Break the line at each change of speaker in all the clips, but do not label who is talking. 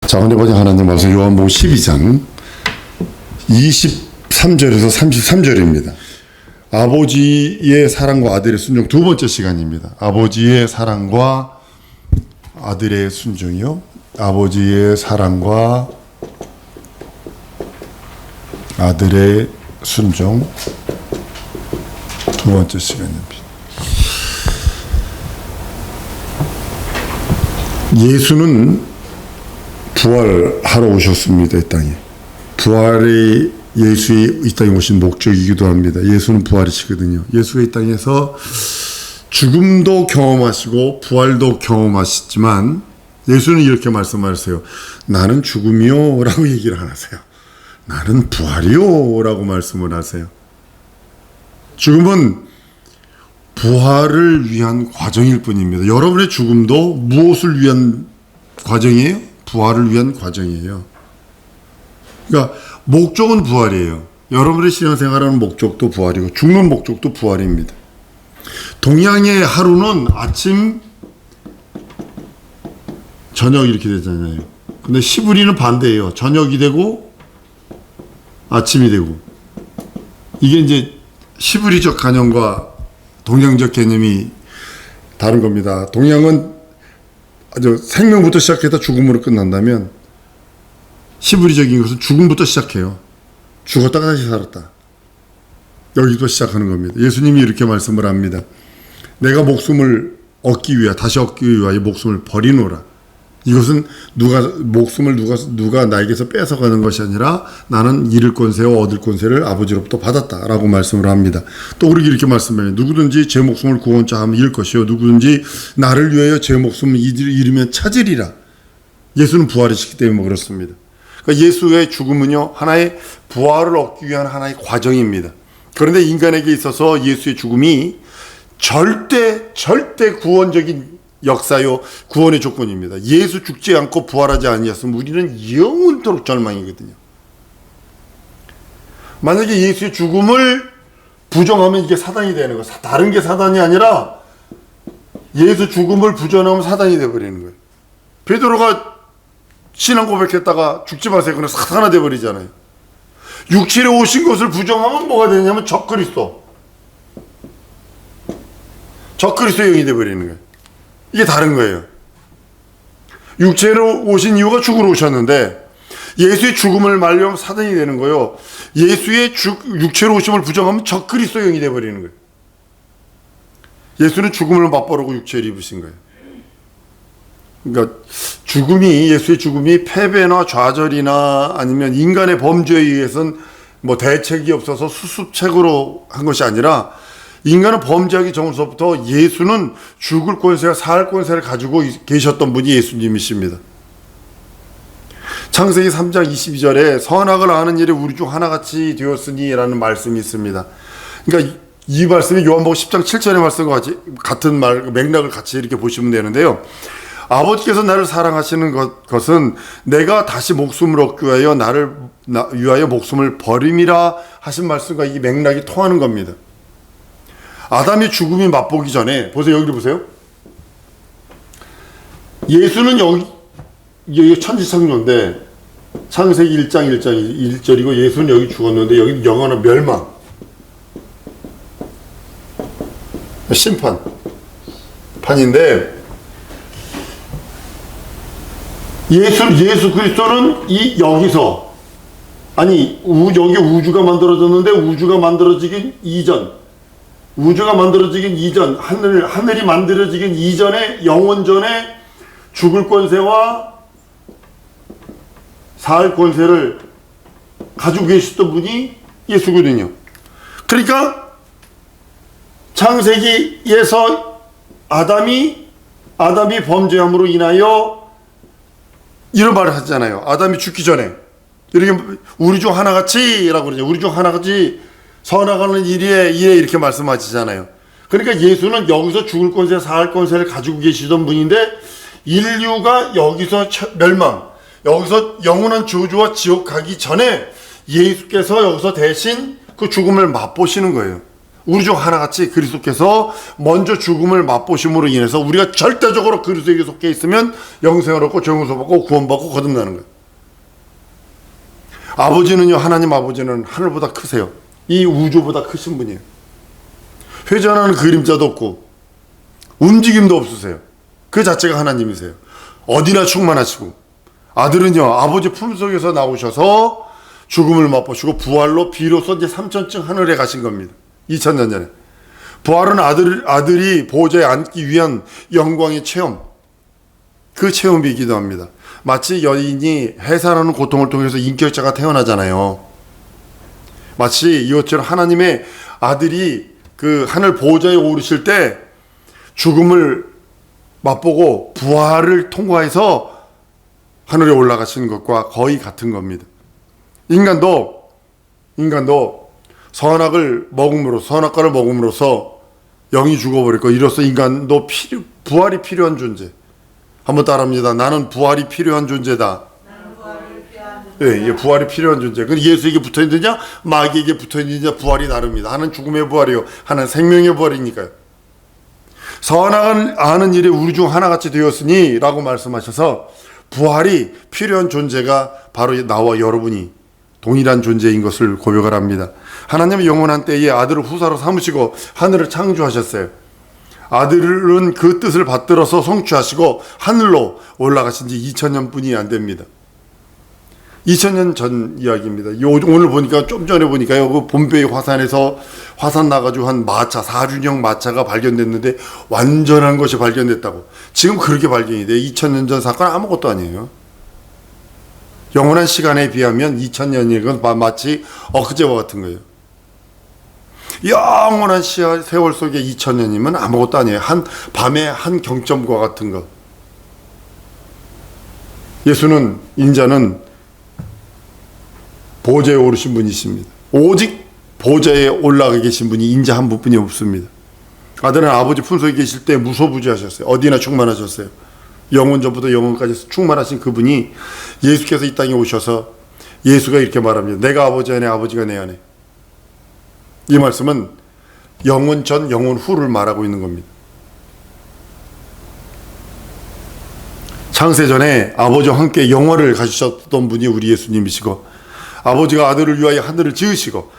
자, 오늘 보자 하나님 말씀 요한복음 12장 23절에서 33절입니다. 아버지의 사랑과 아들의 순종 두 번째 시간입니다. 아버지의 사랑과 아들의 순종이요. 아버지의 사랑과 아들의 순종 두 번째 시간입니다. 예수는 부활하러 오셨습니다. 이 땅에. 부활이 예수의 이 땅에 오신 목적이기도 합니다. 예수는 부활이시거든요. 예수가 이 땅에서 죽음도 경험하시고 부활도 경험하시지만 예수는 이렇게 말씀하세요. 나는 죽음이요 라고 얘기를 안 하세요. 나는 부활이요 라고 말씀을 하세요. 죽음은 부활을 위한 과정일 뿐입니다. 여러분의 죽음도 무엇을 위한 과정이에요? 부활을 위한 과정이에요. 그러니까 목적은 부활이에요. 여러분의 신앙생활하는 목적도 부활이고 죽는 목적도 부활입니다. 동양의 하루는 아침, 저녁 이렇게 되잖아요. 근데 시브리는 반대예요. 저녁이 되고 아침이 되고. 이게 이제 시브리적 개념과 동양적 개념이 다른 겁니다. 동양은 아주 생명부터 시작해서 죽음으로 끝난다면 시브리적인 것은 죽음부터 시작해요. 죽었다가 다시 살았다. 여기부터 시작하는 겁니다. 예수님이 이렇게 말씀을 합니다. 내가 목숨을 다시 얻기 위하여 목숨을 버리노라. 이것은 목숨을 누가 나에게서 뺏어가는 것이 아니라 나는 잃을 권세와 얻을 권세를 아버지로부터 받았다라고 말씀을 합니다. 또 우리에게 이렇게 말씀해요. 누구든지 제 목숨을 구원 자 하면 잃을 것이요 누구든지 나를 위하여 제 목숨을 잃으면 찾으리라. 예수는 부활이시기 때문에 그렇습니다. 그러니까 예수의 죽음은요 하나의 부활을 얻기 위한 하나의 과정입니다. 그런데 인간에게 있어서 예수의 죽음이 절대 구원적인 역사요 구원의 조건입니다. 예수 죽지 않고 부활하지 아니했으면 우리는 영원토록 절망이거든요. 만약에 예수의 죽음을 부정하면 이게 사단이 되는 거예요. 다른 게 사단이 아니라 예수 죽음을 부정하면 사단이 되어버리는 거예요. 베드로가 신앙 고백했다가 죽지 마세요. 그냥 사탄이 되어버리잖아요. 육체로 오신 것을 부정하면 뭐가 되냐면 적그리스도 영이 되어버리는 거예요. 이게 다른 거예요. 육체로 오신 이유가 죽으러 오셨는데 예수의 죽음을 말려면 사단이 되는 거예요. 예수의 육체로 오심을 부정하면 적그리스도 영이 되어버리는 거예요. 예수는 죽음을 맛보라고 육체를 입으신 거예요. 그러니까 예수의 죽음이 패배나 좌절이나 아니면 인간의 범죄에 의해서는 뭐 대책이 없어서 수습책으로 한 것이 아니라 인간은 범죄하기 전부터 예수는 죽을 권세와 살 권세를 가지고 계셨던 분이 예수님이십니다. 창세기 3장 22절에 선악을 아는 일이 우리 중 하나같이 되었으니 라는 말씀이 있습니다. 그러니까 이 말씀이 요한복음 10장 7절의 말씀과 같은 맥락을 같이 이렇게 보시면 되는데요. 아버지께서 나를 사랑하시는 것은 내가 다시 목숨을 얻기 위하여 나를 위하여 목숨을 버림이라 하신 말씀과 이 맥락이 통하는 겁니다. 아담의 죽음이 맛보기 전에 보세요. 여기 보세요. 예수는 여기 천지창조인데 창세기 1장 1절이고 예수는 여기 죽었는데 여기 영원한 멸망 심판판인데 예수 그리스도는 여기서 여기 우주가 만들어졌는데 우주가 만들어지긴 이전 하늘이 만들어지긴 이전에 영원전에 죽을 권세와 살 권세를 가지고 계셨던 분이 예수거든요. 그러니까 창세기에서 아담이 범죄함으로 인하여 이런 말을 하잖아요. 아담이 죽기 전에 이렇게 우리 중 하나같이라고 그러죠. 우리 중 하나같이 선악하는 일에 이렇게 말씀하시잖아요. 그러니까 예수는 여기서 죽을 권세, 살 권세를 가지고 계시던 분인데 인류가 여기서 멸망, 여기서 영원한 저주와 지옥 가기 전에 예수께서 여기서 대신 그 죽음을 맛보시는 거예요. 우리 중 하나같이 그리스도께서 먼저 죽음을 맛보심으로 인해서 우리가 절대적으로 그리스도에게 속해 있으면 영생을 얻고 정의를 받고 구원받고 거듭나는 거예요. 아버지는요, 하나님 아버지는 하늘보다 크세요. 이 우주보다 크신 분이에요. 회전하는 그림자도 없고 움직임도 없으세요. 그 자체가 하나님이세요. 어디나 충만하시고, 아들은요, 아버지 품속에서 나오셔서 죽음을 맛보시고 부활로 비로소 이제 3천층 하늘에 가신 겁니다. 2000년 전에. 부활은 아들이 보좌에 앉기 위한 영광의 체험, 그 체험이기도 합니다. 마치 여인이 해산하는 고통을 통해서 인격자가 태어나잖아요. 마치 이것처럼 하나님의 아들이 그 하늘 보좌에 오르실 때 죽음을 맛보고 부활을 통과해서 하늘에 올라가시는 것과 거의 같은 겁니다. 인간도 선악과를 먹음으로써 영이 죽어버렸고, 이로써 인간도 부활이 필요한 존재. 한번 따라합니다. 나는 부활이 필요한 존재다. 예, 부활이 필요한 존재. 그 예수에게 붙어 있느냐, 마귀에게 붙어 있느냐, 부활이 다릅니다. 하나는 죽음의 부활이요, 하나는 생명의 부활이니까요. 선악을 아는 일이 우리 중 하나같이 되었으니라고 말씀하셔서 부활이 필요한 존재가 바로 나와 여러분이 동일한 존재인 것을 고백을 합니다. 하나님은 영원한 때에 아들을 후사로 삼으시고 하늘을 창조하셨어요. 아들은 그 뜻을 받들어서 성취하시고 하늘로 올라가신 지 2000년 뿐이 안 됩니다. 2000년 전 이야기입니다. 오늘 보니까, 좀 전에 보니까요, 그 본베이 화산에서 화산 나가지고 한 마차, 4륜형 마차가 발견됐는데 완전한 것이 발견됐다고. 지금 그렇게 발견이 돼요. 2000년 전 사건 아무것도 아니에요. 영원한 시간에 비하면 2000년이 건 마치 엊그제와 같은 거예요. 영원한 세월 속에 2000년이면 아무것도 아니에요. 한 밤의 한 경점과 같은 것. 예수는, 인자는 보좌에 오르신 분이십니다. 오직 보좌에 올라가 계신 분이 인자 한 분뿐이 없습니다. 아들은 아버지 품속에 계실 때 무소부지하셨어요. 어디나 충만하셨어요. 영원 전부터 영원까지 충만하신 그분이 예수께서 이 땅에 오셔서, 예수가 이렇게 말합니다. 내가 아버지 안에, 아버지가 내 안에. 이 말씀은 영원 전, 영원 후를 말하고 있는 겁니다. 창세전에 아버지와 함께 영원을 가지셨던 분이 우리 예수님이시고, 아버지가 아들을 위하여 하늘을 지으시고,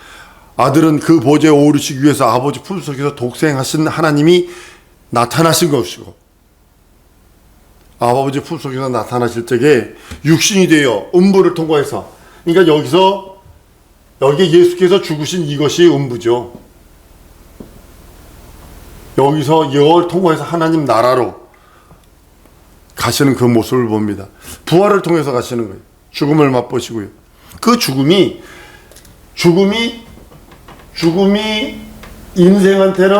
아들은 그 보좌에 오르시기 위해서 아버지 품속에서 독생하신 하나님이 나타나신 것이고, 아버지 품속에서 나타나실 적에 육신이 되어 음부를 통과해서, 그러니까 여기에 예수께서 죽으신 이것이 음부죠. 여기서 이걸 통과해서 하나님 나라로 가시는 그 모습을 봅니다. 부활을 통해서 가시는 거예요. 죽음을 맛보시고요. 그 죽음이 인생한테는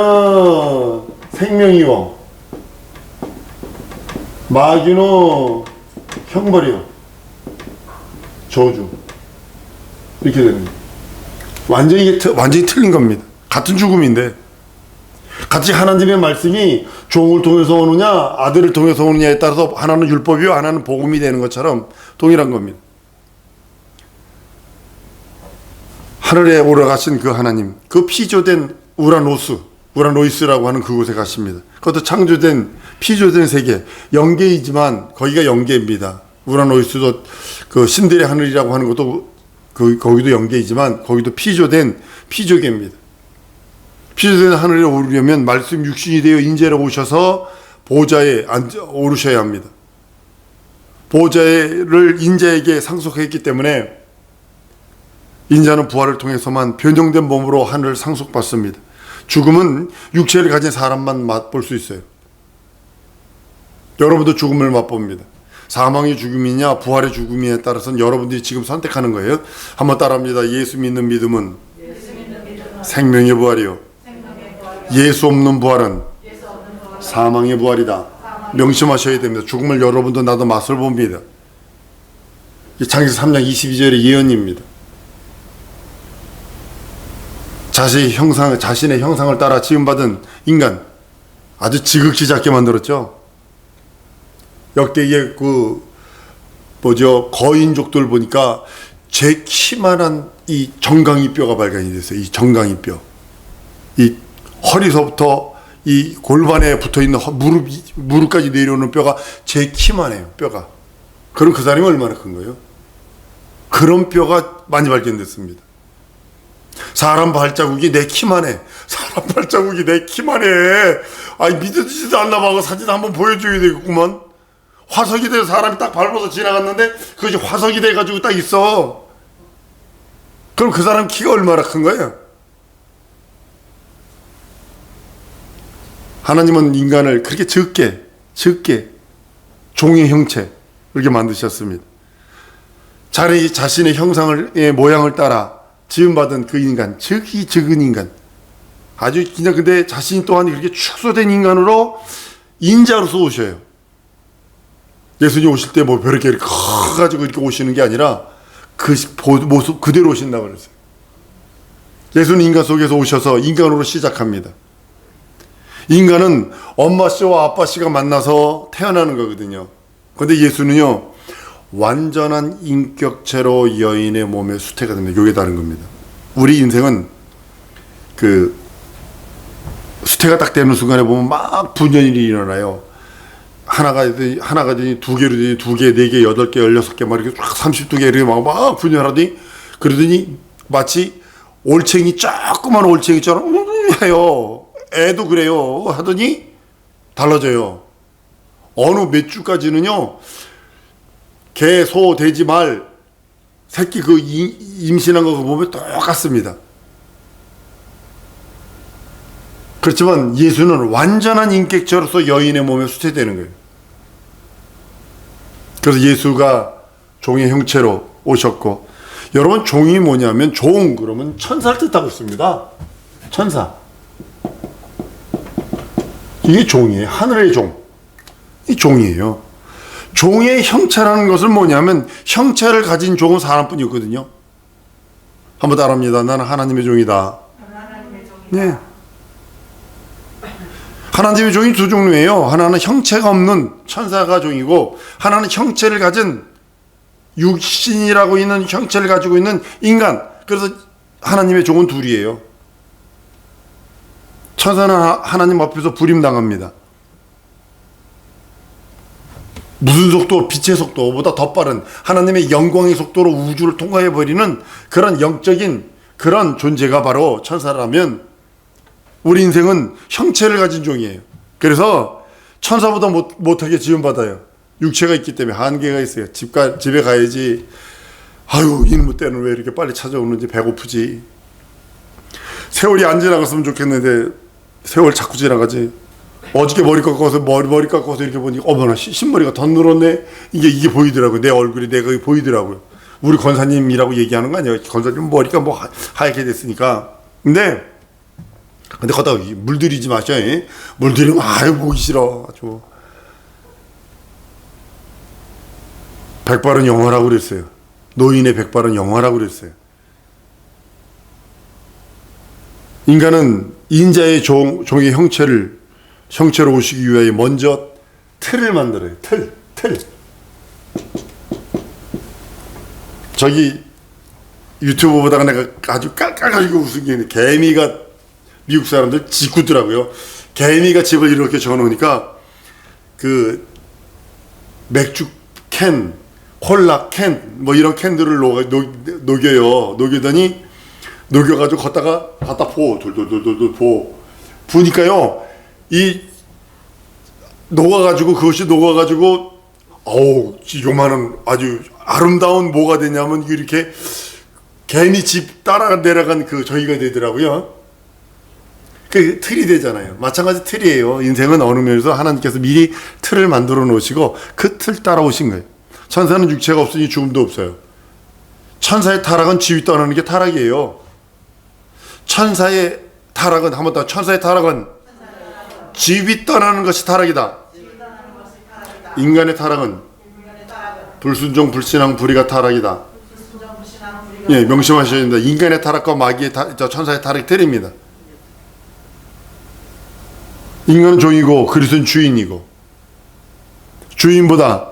생명이요, 마귀는 형벌이요, 저주. 이렇게 되는 거예요. 완전히 틀린 겁니다. 같은 죽음인데, 같이 하나님의 말씀이 종을 통해서 오느냐, 아들을 통해서 오느냐에 따라서 하나는 율법이요, 하나는 복음이 되는 것처럼 동일한 겁니다. 하늘에 올라가신 그 하나님, 그 피조된 우라노이스라고 하는 그곳에 가십니다. 그것도 창조된, 피조된 세계, 영계이지만 거기가 영계입니다. 우라노이스도 그 신들의 하늘이라고 하는 것도 거기도 영계이지만 거기도 피조된 피조계입니다. 피조된 하늘에 오르려면 말씀 육신이 되어 인재로 오셔서 보좌에 오르셔야 합니다. 보좌를 인자에게 상속했기 때문에 인자는 부활을 통해서만 변형된 몸으로 하늘을 상속받습니다. 죽음은 육체를 가진 사람만 맛볼 수 있어요. 여러분도 죽음을 맛봅니다. 사망의 죽음이냐 부활의 죽음이냐에 따라서는 여러분들이 지금 선택하는 거예요. 한번 따라합니다. 예수 믿는 믿음은 생명의 부활이요, 예수 없는 부활은 사망의 부활이다. 명심하셔야 됩니다. 죽음을 여러분도 나도 맛을 봅니다. 창세기 3장 22절의 예언입니다. 자신의 형상을 따라 지음받은 인간, 아주 지극히 작게 만들었죠. 역대의 거인족들 보니까 제 키만한 이 정강이 뼈가 발견이 됐어요. 이 정강이 뼈. 이 허리서부터 이 골반에 붙어있는 무릎까지 내려오는 뼈가 제 키만 해요. 뼈가. 그럼 그 사람이 얼마나 큰 거예요? 그런 뼈가 많이 발견됐습니다. 사람 발자국이 내 키만 해. 사람 발자국이 내 키만 해. 아니 믿어지지도 않나 봐. 사진 한번 보여줘야 되겠구만. 화석이 돼서 사람이 딱 밟아서 지나갔는데 그것이 화석이 돼가지고 딱 있어. 그럼 그 사람 키가 얼마나 큰 거예요? 하나님은 인간을 그렇게 적게 종의 형체 이렇게 만드셨습니다. 자신의 형상의 모양을 따라 지음받은 그 인간, 적이 적은 인간, 아주 그냥 근데 자신이 또한 이렇게 축소된 인간으로 인자로서 오셔요. 예수님 오실 때 뭐 별렇게 이렇게 커가지고 이렇게 오시는 게 아니라 그 모습 그대로 오신다고 그랬어요. 예수는 인간 속에서 오셔서 인간으로 시작합니다. 인간은 엄마 씨와 아빠 씨가 만나서 태어나는 거거든요. 근데 예수는요, 완전한 인격체로 여인의 몸에 수태가 됩니다. 요게 다른 겁니다. 우리 인생은 그 수태가 딱 되는 순간에 보면 막 분연이 일어나요. 하나가 되니 두 개로 되니 두 개, 네 개, 8개, 16개 막 이렇게 쫙 32개 이렇게 막 분연하더니 그러더니 마치 올챙이 조그만 올챙이처럼 해요. 애도 그래요. 하더니 달라져요. 어느 몇 주까지는요. 개, 소, 돼지, 말 새끼 그 임신한 거 보면 똑같습니다. 그렇지만 예수는 완전한 인격체로서 여인의 몸에 수태되는 거예요. 그래서 예수가 종의 형체로 오셨고, 여러분 종이 뭐냐면 종 그러면 천사를 뜻하고 있습니다. 천사. 이게 종이에요. 하늘의 종. 이 종이에요. 종의 형체라는 것은 뭐냐면 형체를 가진 종은 사람뿐이었거든요. 한번 따라합니다. 나는 하나님의 종이다.
하나님의 종이다.
네. 하나님의 종이 두 종류예요. 하나는 형체가 없는 천사가 종이고, 하나는 형체를 가진 육신이라고 있는 형체를 가지고 있는 인간. 그래서 하나님의 종은 둘이에요. 천사는 하나님 앞에서 부림당합니다. 무슨 속도? 빛의 속도보다 더 빠른 하나님의 영광의 속도로 우주를 통과해버리는 그런 영적인 그런 존재가 바로 천사라면, 우리 인생은 형체를 가진 종이에요. 그래서 천사보다 못하게 지음받아요. 육체가 있기 때문에 한계가 있어요. 집에 가야지. 아유, 이놈의 때는 왜 이렇게 빨리 찾아오는지 배고프지. 세월이 안 지나갔으면 좋겠는데 세월 자꾸 지나가지. 어저께 머리 깎아서 이렇게 보니까 어머나 신머리가 더 늘었네. 이게 보이더라고요. 내 얼굴이 내가 보이더라고요. 우리 권사님이라고 얘기하는 거 아니에요. 권사님 머리가 뭐 하얗게 됐으니까. 근데 거기다 물들이지 마셔. 물들이면 아유 보기 싫어. 아주. 백발은 영화라고 그랬어요. 노인의 백발은 영화라고 그랬어요. 인간은 인자의 종의 형체로 오시기 위하여 먼저 틀을 만들어요. 틀. 저기 유튜브 보다가 내가 아주 깔깔가지고 웃은 게 개미가, 미국 사람들 짓궂더라고요. 개미가 집을 이렇게 적어놓으니까 그 맥주 캔, 콜라 캔, 뭐 이런 캔들을 녹여요. 녹여가지고 갖다 돌돌 부니까요, 그것이 녹아가지고, 어우, 요만한 아주 아름다운 뭐가 되냐면, 이렇게 개미 집 따라 내려간 그 저기가 되더라고요. 그 틀이 되잖아요. 마찬가지 틀이에요. 인생은 어느 면에서 하나님께서 미리 틀을 만들어 놓으시고, 그 틀 따라 오신 거예요. 천사는 육체가 없으니 죽음도 없어요. 천사의 타락은 지위 떠나는 게 타락이에요. 천사의 타락은 지위 떠나는 것이 타락이다. 인간의 타락은 불순종, 불신앙, 불의가 타락이다. 예, 명심하셔야 됩니다. 인간의 타락과 마귀의 천사의 타락이 틀립니다. 인간은 종이고 그리스도는 주인이고, 주인보다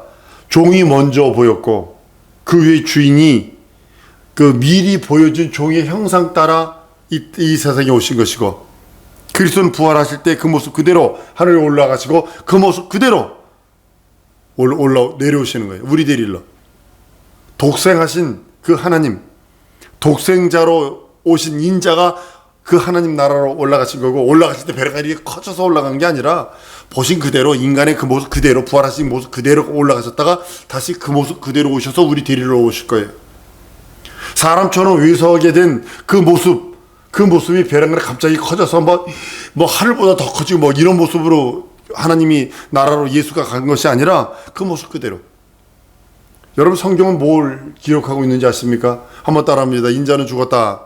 종이 먼저 보였고, 그 위에 주인이 그 미리 보여준 종의 형상 따라 이 세상에 오신 것이고, 그리스도는 부활하실 때 그 모습 그대로 하늘에 올라가시고 그 모습 그대로 내려오시는 거예요. 우리 데리러. 독생하신 그 하나님, 독생자로 오신 인자가 그 하나님 나라로 올라가신 거고, 올라가실 때 배가 이렇게 커져서 올라간 게 아니라 보신 그대로 인간의 그 모습 그대로, 부활하신 모습 그대로 올라가셨다가 다시 그 모습 그대로 오셔서 우리 데리러 오실 거예요. 사람처럼 외서하게 된 그 모습이 벼랑간에 갑자기 커져서 뭐 하늘보다 더 커지고 뭐 이런 모습으로 하나님이 나라로 예수가 간 것이 아니라 그 모습 그대로. 여러분, 성경은 뭘 기록하고 있는지 아십니까? 한번 따라합니다. 인자는 죽었다.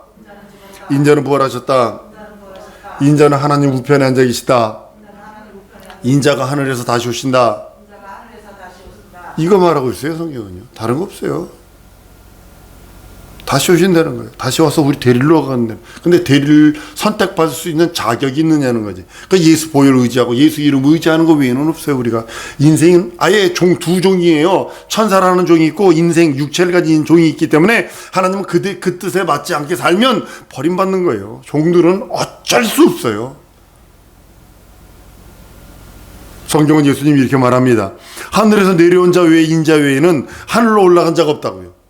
인자는 부활하셨다. 인자는 하나님 우편에 앉아 계시다. 인자가 하늘에서 다시 오신다. 이거 말하고 있어요, 성경은요. 다른 거 없어요. 다시 오신다는 거예요. 다시 와서 우리 데리러 가는. 근데 데리를 선택받을 수 있는 자격이 있느냐는 거지. 그러니까 예수 보혈 의지하고 예수 이름 의지하는 거 외에는 없어요, 우리가. 인생은 아예 두 종이에요. 천사라는 종이 있고 인생 육체를 가진 종이 있기 때문에 하나님은 그 뜻에 맞지 않게 살면 버림받는 거예요. 종들은 어쩔 수 없어요. 성경은 예수님이 이렇게 말합니다. 하늘에서 내려온 자 외에 인자 외에는 하늘로 올라간 자가 없다고요.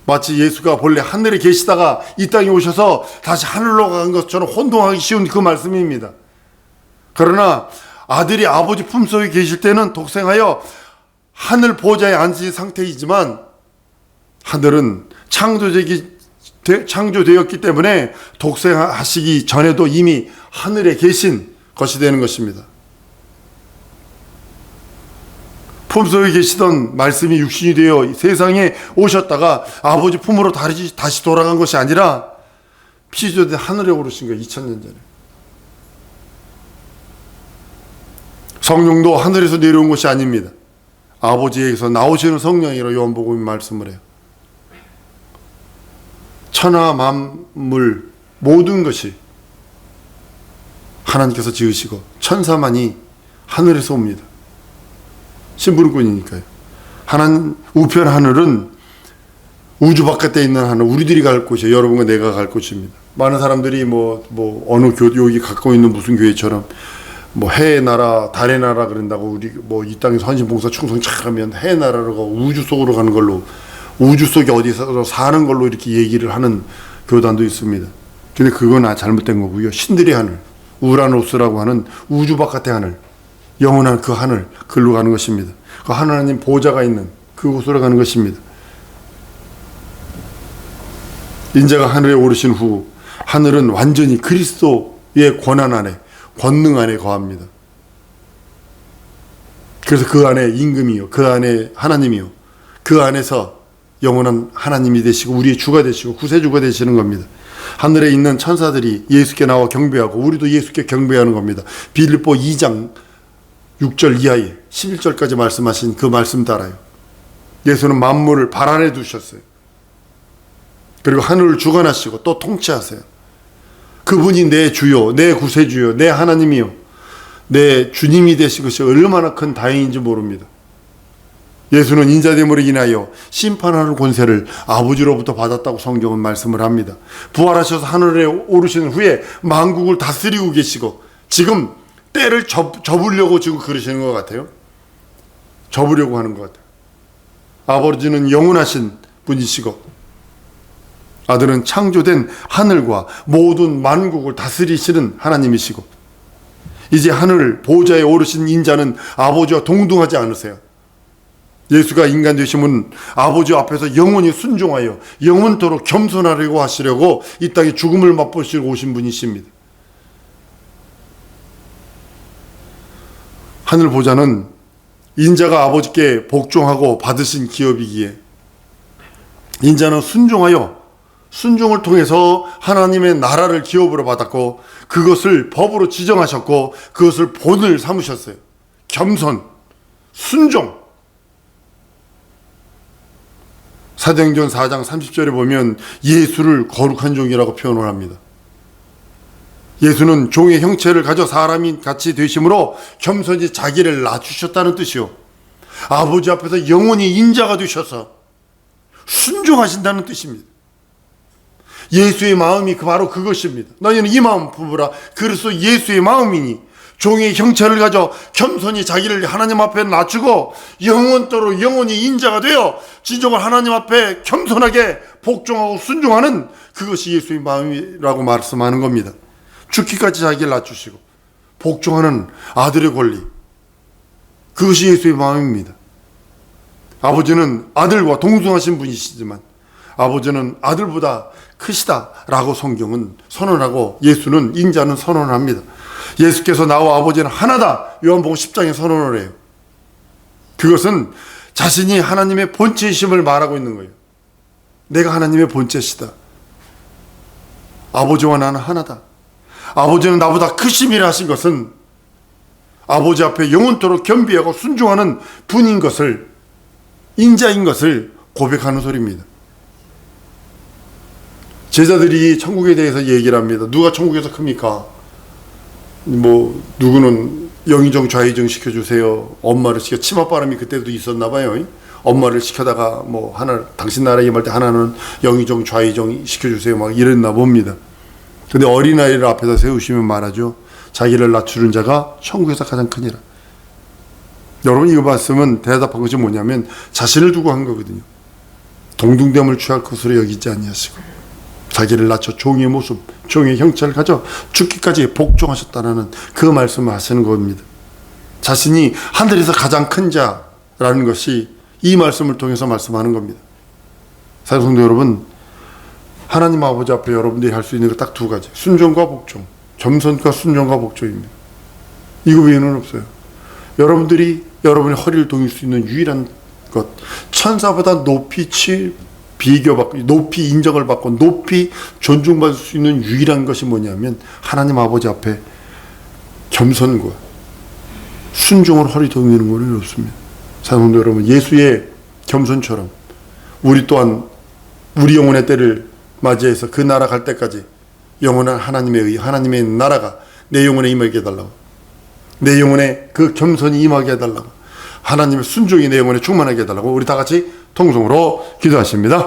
마치 예수가 본래 하늘에 계시다가 이 땅에 오셔서 다시 하늘로 간 것처럼 혼동하기 쉬운 그 말씀입니다. 그러나 아들이 아버지 품속에 계실 때는 독생하여 하늘 보좌에 앉은 상태이지만 하늘은 창조되었기 때문에 독생하시기 전에도 이미 하늘에 계신 것이 되는 것입니다. 품속에 계시던 말씀이 육신이 되어 세상에 오셨다가 아버지 품으로 다시 돌아간 것이 아니라 피조된 하늘에 오르신 거예요. 2000년 전에. 성령도 하늘에서 내려온 것이 아닙니다. 아버지에게서 나오시는 성령이라고 요한복음이 말씀을 해요. 천하 만물 모든 것이 하나님께서 지으시고 천사만이 하늘에서 옵니다. 심부름꾼이니까요. 하나님 우편 하늘은 우주 바깥에 있는 하늘, 우리들이 갈 곳이에요. 여러분과 내가 갈 곳입니다. 많은 사람들이 어느 여기 갖고 있는 무슨 교회처럼 해의 나라, 달의 나라 그런다고 우리 이 땅에서 헌신봉사 충성 잘하면 해의 나라로 우주 속으로 가는 걸로, 우주 속에 어디서 사는 걸로 이렇게 얘기를 하는 교단도 있습니다. 근데 그건 잘못된 거고요. 신들의 하늘, 우라노스라고 하는 우주 바깥의 하늘, 영원한 그 하늘, 글로 가는 것입니다. 그 하나님 보좌가 있는 그곳으로 가는 것입니다. 인자가 하늘에 오르신 후 하늘은 완전히 그리스도의 권한 안에, 권능 안에 거합니다. 그래서 그 안에 임금이요, 그 안에 하나님이요, 그 안에서 영원한 하나님이 되시고 우리의 주가 되시고 구세주가 되시는 겁니다. 하늘에 있는 천사들이 예수께 나와 경배하고 우리도 예수께 경배하는 겁니다. 빌립보 2장 6절 이하에 11절까지 말씀하신 그 말씀 따라요. 예수는 만물을 발 안에 두셨어요. 그리고 하늘을 주관하시고 또 통치하세요. 그분이 내 주요, 내 구세주요, 내 하나님이요, 내 주님이 되신 것이 얼마나 큰 다행인지 모릅니다. 예수는 인자됨으로 인하여 심판하는 권세를 아버지로부터 받았다고 성경은 말씀을 합니다. 부활하셔서 하늘에 오르신 후에 만국을 다스리고 계시고 지금 때를 접으려고 지금 그러시는 것 같아요. 접으려고 하는 것 같아요. 아버지는 영원하신 분이시고 아들은 창조된 하늘과 모든 만국을 다스리시는 하나님이시고 이제 하늘 보좌에 오르신 인자는 아버지와 동등하지 않으세요. 예수가 인간 되심은 아버지 앞에서 영원히 순종하여 영원토록 겸손하려고 하시려고 이 땅에 죽음을 맛보시고 오신 분이십니다. 하늘 보좌는 인자가 아버지께 복종하고 받으신 기업이기에 인자는 순종을 통해서 하나님의 나라를 기업으로 받았고 그것을 법으로 지정하셨고 그것을 본을 삼으셨어요. 겸손, 순종. 사도행전 4장 30절에 보면 예수를 거룩한 종이라고 표현을 합니다. 예수는 종의 형체를 가져 사람이 같이 되심으로 겸손히 자기를 낮추셨다는 뜻이요. 아버지 앞에서 영원히 인자가 되셔서 순종하신다는 뜻입니다. 예수의 마음이 바로 그것입니다. 너희는 이 마음 품으라. 그리스도 예수의 마음이니 종의 형체를 가져 겸손히 자기를 하나님 앞에 낮추고 영원토록 영원히 인자가 되어 진정한 하나님 앞에 겸손하게 복종하고 순종하는 그것이 예수의 마음이라고 말씀하는 겁니다. 죽기까지 자기를 낮추시고 복종하는 아들의 권리, 그것이 예수의 마음입니다. 아버지는 아들과 동등하신 분이시지만 아버지는 아들보다 크시다라고 성경은 선언하고 예수는 인자는 선언합니다. 예수께서 나와 아버지는 하나다, 요한복음 10장에 선언을 해요. 그것은 자신이 하나님의 본체이심을 말하고 있는 거예요. 내가 하나님의 본체시다. 아버지와 나는 하나다. 아버지는 나보다 크심이라 하신 것은 아버지 앞에 영원토록 겸비하고 순종하는 분인 것을, 인자인 것을 고백하는 소리입니다. 제자들이 천국에 대해서 얘기를 합니다. 누가 천국에서 큽니까? 누구는 영의정 좌의정 시켜주세요. 엄마를 시켜. 치맛바람이 그때도 있었나 봐요. 엄마를 시켜다가 하나 당신 나라 임할 때 하나는 영의정 좌의정 시켜주세요. 막 이랬나 봅니다. 근데 어린아이를 앞에다 세우시면 말하죠. 자기를 낮추는 자가 천국에서 가장 크니라. 여러분, 이거 말씀은 대답한 것이 뭐냐면 자신을 두고 한 거거든요. 동등됨을 취할 것으로 여기지 아니하시고 자기를 낮춰 종의 모습, 종의 형체를 가져 죽기까지 복종하셨다는 그 말씀을 하시는 겁니다. 자신이 하늘에서 가장 큰 자라는 것이 이 말씀을 통해서 말씀하는 겁니다. 사랑하는 성도 여러분, 하나님 아버지 앞에 여러분들이 할 수 있는 거 딱 두 가지. 순종과 복종. 겸손과 순종과 복종입니다. 이거 외에는 없어요. 여러분들이 여러분의 허리를 동일 수 있는 유일한 것, 천사보다 높이 비교받고 높이 인정을 받고 높이 존중받을 수 있는 유일한 것이 뭐냐면 하나님 아버지 앞에 겸손과 순종을 허리 동이는 것은 없습니다. 사랑하는 여러분, 예수의 겸손처럼 우리 또한 우리 영혼의 때를 맞이해서 그 나라 갈 때까지 영원한 하나님의 의, 하나님의 나라가 내 영혼에 임하게 해달라고, 내 영혼에 그 겸손이 임하게 해달라고, 하나님의 순종이 내 영혼에 충만하게 해달라고 우리 다 같이 통성으로 기도하십니다.